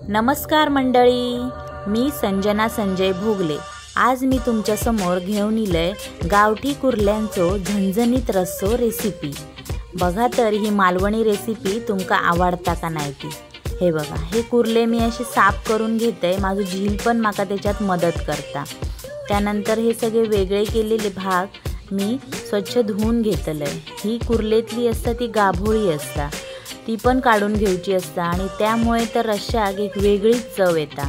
नमस्कार मंडळी, मी संजना संजय भोगले। आज मी तुमच्या समोर घेऊन इलय गावठी कुर्ल्यांचो झणझणीत रस्सो रेसिपी। बघा तर ही मालवणी रेसिपी तुमका आवडता का नाही ती। हे बघा, हे कुर्ले मी असे साफ करून घेते। माझं झील पण माका त्याच्यात मदत करता। त्यानंतर हे सगळे वेगळे केलेले भाग मी स्वच्छ धुवून घेतलंय। ही कुर्लेतली असता ती गाभोळी असता, ती पण काढून घ्यायची असता आणि त्यामुळे तर रश्शाक एक वेगळीच चव येता।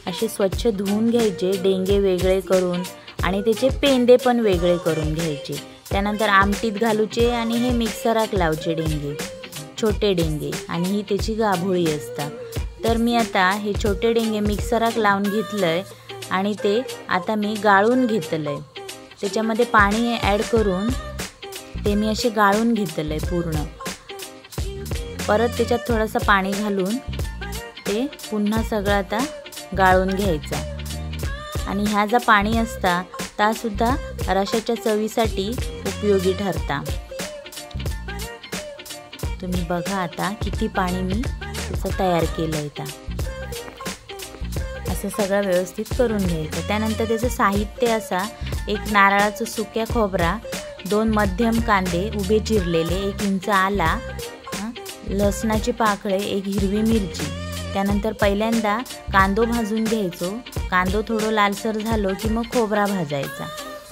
असे स्वच्छ धुवून घ्यायचे, डेंगे वेगळे करून आणि त्याचे पेंदे पण वेगळे करून घ्यायचे। त्यानंतर आमटीत घालूचे आणि हे मिक्सराक लावचे डेंगे, छोटे डेंगे, आणि ही त्याची गाभोळी असता। तर मी आता हे छोटे डेंगे मिक्सराक लावून घेतलंय आणि ते आता मी गाळून घेतलंय। त्याच्यामध्ये पाणी ॲड करून ते मी असे गाळून घेतलंय पूर्ण। परत त्याच्यात थोडंसं पाणी घालून ते पुन्हा सगळं आता गाळून घ्यायचा। आणि ह्या जा पाणी असता ता सुद्धा रश्शाच्या चवीसाठी उपयोगी ठरता। तुम्ही बघा आता किती पाणी मी त्याचं तयार केलंय। असं सगळं व्यवस्थित करून घ्यायचं। त्यानंतर त्याचं साहित्य असा, एक नारळाचं सुक्या खोबरा, 2 मध्यम कांदे उभे चिरलेले, 1 इंच आला, लसणाची पाकळे, 1 हिरवी मिरची। त्यानंतर पहिल्यांदा कांदो भाजून घ्यायचो। कांदो थोडं लालसर झालो की मग खोबरा भाजायचा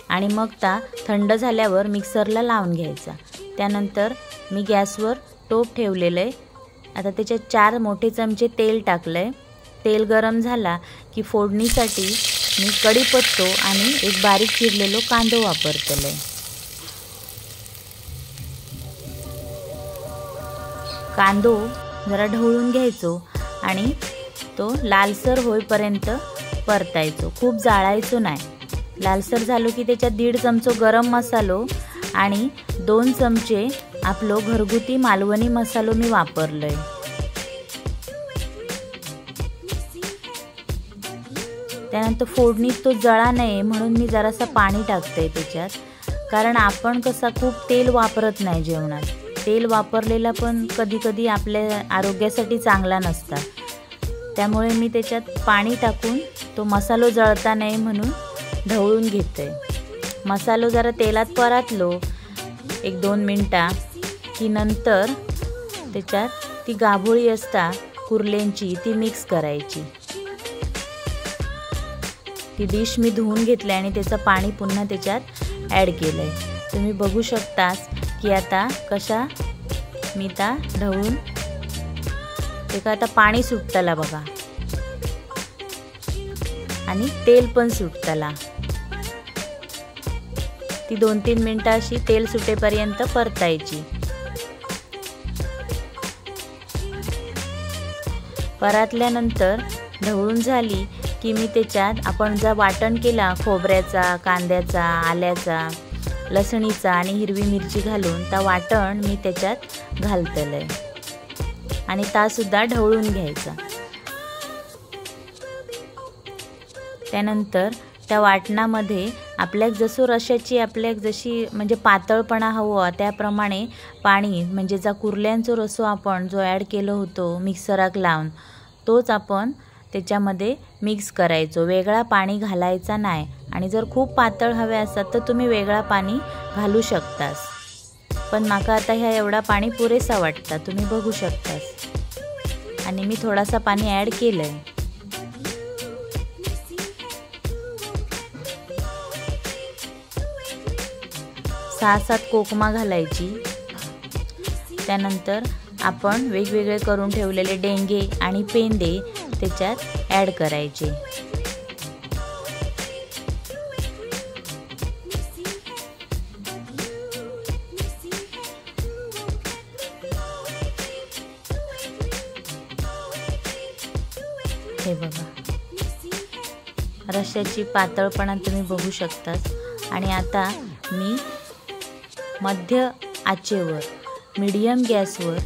आणि मग ता थंड झाल्यावर मिक्सरला लावून घ्यायचा। त्यानंतर मी गॅसवर टोप ठेवलेलं आहे। आता त्याच्यात 4 मोठे चमचे तेल टाकलंय। तेल गरम झाला की फोडणीसाठी मी कढीपत्तो आणि एक बारीक चिरलेलो कांदो वापरतले। कांदो जरा ढवळून घ्यायचो आणि तो लालसर होईपर्यंत परतायचो, खूप जाळायचो नाही। लालसर झालो की त्याच्यात 1.5 चमचो गरम मसालो आणि 2 चमचे आपलो घरगुती मालवणी मसालो मी वापरलोय। त्यानंतर फोडणीत तो जळा नये म्हणून मी जरासा पाणी टाकते त्याच्यात, कारण आपण कसा खूप तेल वापरत नाही जेवणात। तेल वापरलेला पण कधी कधी आपल्या आरोग्यासाठी चांगला नसता। त्यामुळे मी त्याच्यात पाणी टाकून तो मसालो जळता नाही म्हणून ढवळून घेते। मसालो जरा तेलात परतलो 1-2 मिनटा की नंतर त्याच्यात ती गाभोळी असता कुर्ल्यांची ती मिक्स करायची। ती डिश मी धुवून घेतली आणि त्याचं पाणी पुन्हा त्याच्यात ॲड केलंय। तुम्ही बघू शकतास की आता कशा मी ता ढवळून ते का आता पाणी सुटतला बघा आणि तेल पण सुटतला। ती 2-3 मिनिटं अशी तेल सुटेपर्यंत परतायची। परतल्यानंतर ढवळून झाली की मी त्याच्यात आपण जा वाटण केला खोबऱ्याचा, कांद्याचा, आल्याचा, लसणीचा आणि हिरवी मिरची घालून ता वाटण मी त्याच्यात घालतलंय आणि ता सुद्धा ढवळून घ्यायचा। त्यानंतर त्या वाटणामध्ये आपल्याक जसो रश्शाची आपल्याक जशी म्हणजे पातळपणा हवं त्याप्रमाणे पाणी, म्हणजे जा कुर्ल्यांचो रस्सो आपण जो ॲड केलो होतो मिक्सराक लावून, तोच आपण त्याच्यामध्ये मिक्स करायचो। वेगळा पाणी घालायचा नाही आणि जर खूप पातळ हवे असतात तर तुम्ही वेगळा पाणी घालू शकतास, पण माका आता ह्या एवढा पाणी पुरेसा वाटता, तुम्ही बघू शकतास। आणि मी थोडासा पाणी ॲड केलंय। 6-7 कोकमा घालायची। त्यानंतर आपण वेगवेगळे करून ठेवलेले डेंगे आणि पेंदे त्याच्यात ॲड करायचे। हे बघा, रश्शाची पातळपणा तुम्ही बघू शकतास। आणि आता मी मध्य आचेवर, मीडियम गॅसवर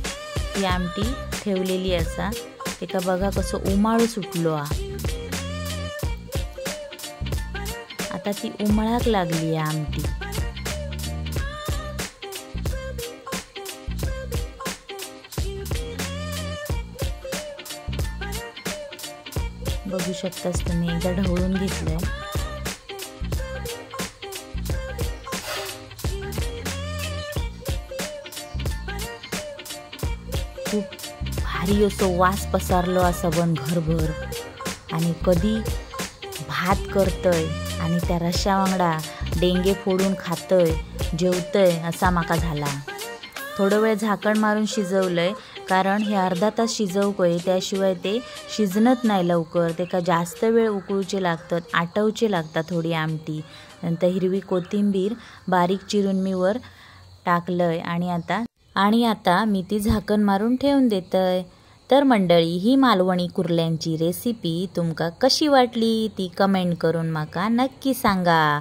ती आमटी ठेवलेली असा। ते का बघा कसं उमाळ सुटलो आ। आता ती उमळाक लागली आहे आमटी। बघू शकतास तुम्ही, एकदा ढवळून घेतलंय. खूप भारी असो वास पसारलो असा बन घरभर. आणि कधी भात करतय आणि त्या रश्या वांगडा डेंगे फोडून खातय जेवतय असा माका झाला. थोडं वेळ झाकण मारून शिजवलंय, कारण हे अर्धा तास शिजवकय, त्याशिवाय ते शिजणत नाही लवकर. ते का जास्त वेळ उकळूचे लागतात, आटवचे लागतात थोडी आमटी. नंतर हिरवी कोथिंबीर बारीक चिरून मी वर टाकलंय आणि आता मी ती झाकण मारून ठेवून देतय. तर मंडळी, ही मालवणी कुर्ल्यांची रेसिपी तुमका कशी वाटली ती कमेंट करून माका नक्की सांगा.